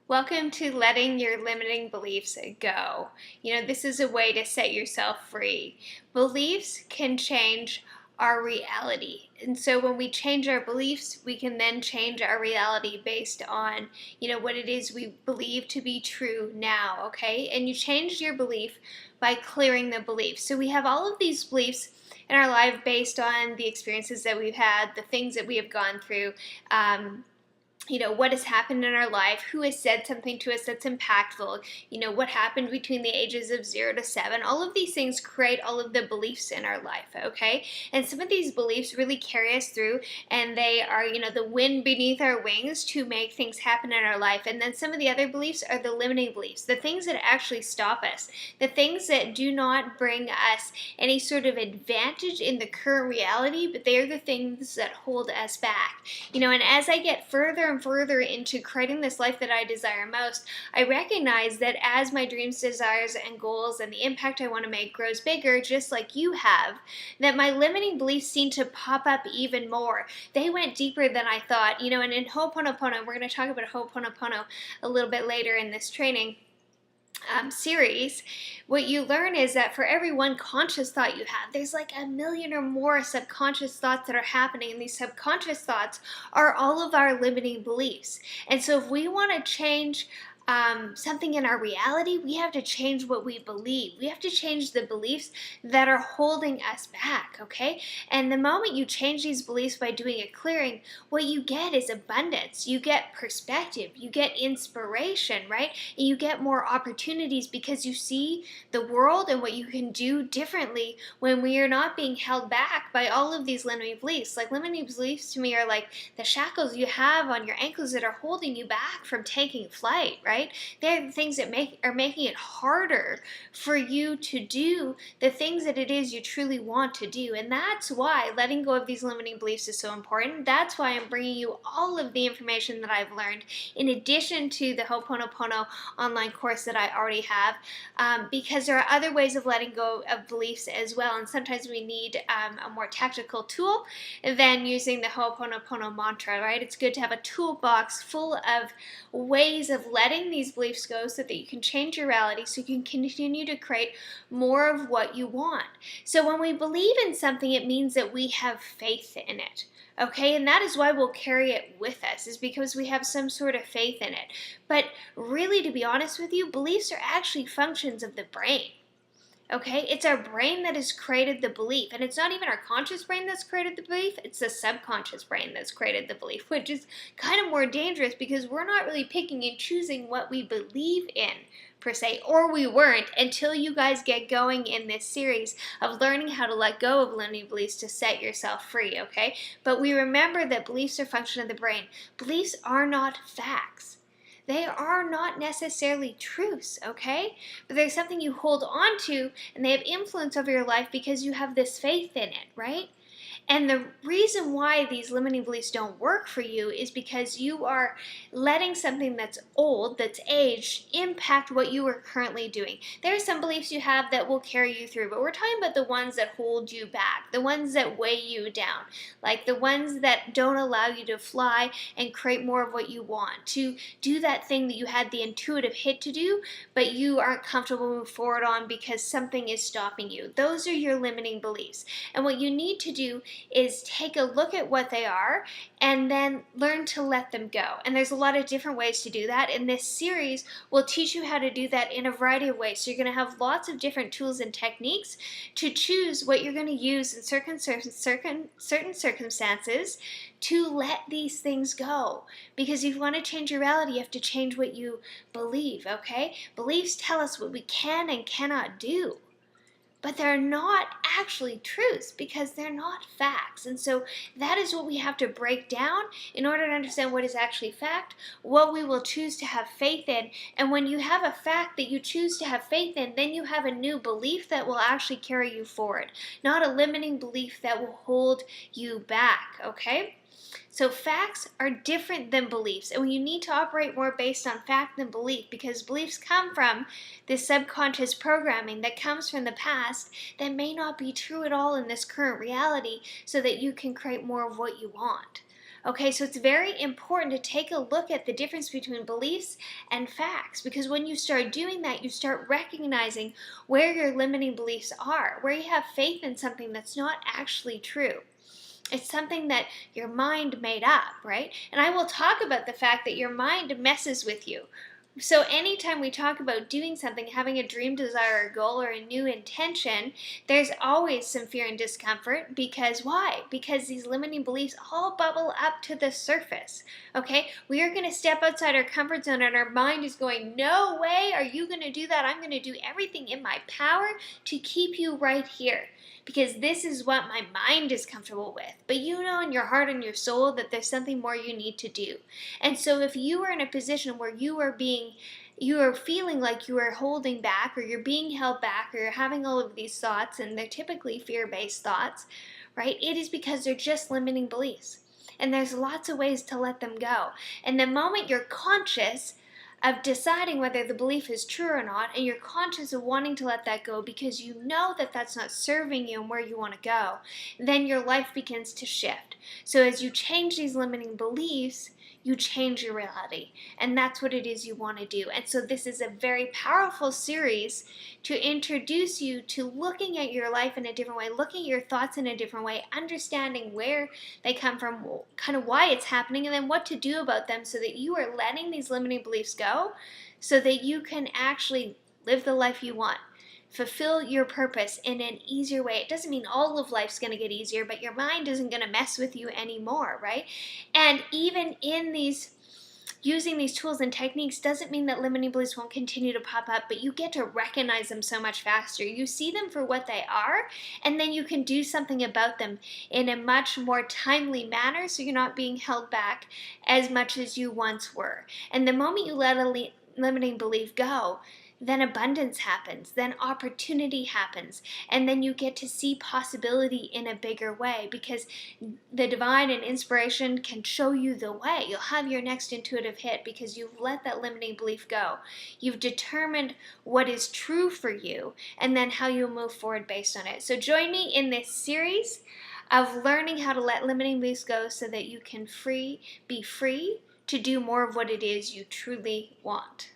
Welcome to letting your limiting beliefs go. This is a way to set yourself free. Beliefs can change our reality. And so when we change our beliefs, we can then change our reality based on, what it is we believe to be true now, okay? And you change your belief by clearing the belief. So we have all of these beliefs in our life based on the experiences that we've had, the things that we have gone through, what has happened in our life, who has said something to us that's impactful, what happened between the ages of 0 to 7. All of these things create all of the beliefs in our life, okay? And some of these beliefs really carry us through, and they are, the wind beneath our wings to make things happen in our life. And then some of the other beliefs are the limiting beliefs, the things that actually stop us, the things that do not bring us any sort of advantage in the current reality, but they are the things that hold us back. And as I get further and further into creating this life that I desire most, I recognize that as my dreams, desires, and goals and the impact I want to make grows bigger, just like you have, that my limiting beliefs seem to pop up even more. They went deeper than I thought. And in Ho'oponopono, we're going to talk about Ho'oponopono a little bit later in this training series, what you learn is that for every one conscious thought you have, there's like a million or more subconscious thoughts that are happening, and these subconscious thoughts are all of our limiting beliefs. And so if we want to change something in our reality, we have to change what we believe. We have to change the beliefs that are holding us back, okay? And the moment you change these beliefs by doing a clearing, what you get is abundance. You get perspective. You get inspiration, right? And you get more opportunities because you see the world and what you can do differently when we are not being held back by all of these limiting beliefs. Like, limiting beliefs to me are like the shackles you have on your ankles that are holding you back from taking flight, right? They're the things that are making it harder for you to do the things that it is you truly want to do. And that's why letting go of these limiting beliefs is so important. That's why I'm bringing you all of the information that I've learned, in addition to the Ho'oponopono online course that I already have, because there are other ways of letting go of beliefs as well. And sometimes we need a more tactical tool than using the Ho'oponopono mantra, right? It's good to have a toolbox full of ways of letting these beliefs go so that you can change your reality, so you can continue to create more of what you want. So when we believe in something, it means that we have faith in it. Okay, and that is why we'll carry it with us, is because we have some sort of faith in it. But really, to be honest with you, beliefs are actually functions of the brain. Okay, it's our brain that has created the belief, and it's not even our conscious brain that's created the belief, it's the subconscious brain that's created the belief, which is kind of more dangerous because we're not really picking and choosing what we believe in, per se, or we weren't until you guys get going in this series of learning how to let go of limiting beliefs to set yourself free, okay? But we remember that beliefs are a function of the brain. Beliefs are not facts. They are not necessarily truths, okay? But there's something you hold on to, and they have influence over your life because you have this faith in it, right? And the reason why these limiting beliefs don't work for you is because you are letting something that's old, that's aged, impact what you are currently doing. There are some beliefs you have that will carry you through, but we're talking about the ones that hold you back, the ones that weigh you down, like the ones that don't allow you to fly and create more of what you want, to do that thing that you had the intuitive hit to do, but you aren't comfortable moving forward on because something is stopping you. Those are your limiting beliefs. And what you need to do is take a look at what they are and then learn to let them go. And there's a lot of different ways to do that. And this series will teach you how to do that in a variety of ways. So you're going to have lots of different tools and techniques to choose what you're going to use in certain circumstances to let these things go. Because if you want to change your reality, you have to change what you believe, okay? Beliefs tell us what we can and cannot do, but they're not actually truths because they're not facts. And so that is what we have to break down in order to understand what is actually fact, what we will choose to have faith in. And when you have a fact that you choose to have faith in, then you have a new belief that will actually carry you forward, not a limiting belief that will hold you back, okay? So facts are different than beliefs, and you need to operate more based on fact than belief, because beliefs come from this subconscious programming that comes from the past that may not be true at all in this current reality, so that you can create more of what you want. Okay, so it's very important to take a look at the difference between beliefs and facts, because when you start doing that, you start recognizing where your limiting beliefs are, where you have faith in something that's not actually true. It's something that your mind made up, right? And I will talk about the fact that your mind messes with you. So, anytime we talk about doing something, having a dream, desire, or goal, or a new intention, there's always some fear and discomfort. Because why? Because these limiting beliefs all bubble up to the surface. Okay? We are going to step outside our comfort zone, and our mind is going, no way are you going to do that. I'm going to do everything in my power to keep you right here, because this is what my mind is comfortable with. But you know in your heart and your soul that there's something more you need to do. And so if you are in a position where you are feeling like you are holding back, or you're being held back, or you're having all of these thoughts, and they're typically fear-based thoughts, right? It is because they're just limiting beliefs. And there's lots of ways to let them go. And the moment you're conscious of deciding whether the belief is true or not, and you're conscious of wanting to let that go because you know that that's not serving you and where you want to go, then your life begins to shift. So as you change these limiting beliefs, you change your reality. And that's what it is you want to do. And so this is a very powerful series to introduce you to looking at your life in a different way, looking at your thoughts in a different way, understanding where they come from, kind of why it's happening, and then what to do about them so that you are letting these limiting beliefs go so that you can actually live the life you want. Fulfill your purpose in an easier way. It doesn't mean all of life's going to get easier, but your mind isn't going to mess with you anymore, right? And even in using these tools and techniques doesn't mean that limiting beliefs won't continue to pop up, but you get to recognize them so much faster. You see them for what they are, and then you can do something about them in a much more timely manner, so you're not being held back as much as you once were. And the moment you let a limiting belief go, then abundance happens, then opportunity happens, and then you get to see possibility in a bigger way, because the divine and inspiration can show you the way. You'll have your next intuitive hit because you've let that limiting belief go. You've determined what is true for you, and then how you'll move forward based on it. So join me in this series of learning how to let limiting beliefs go so that you can be free to do more of what it is you truly want.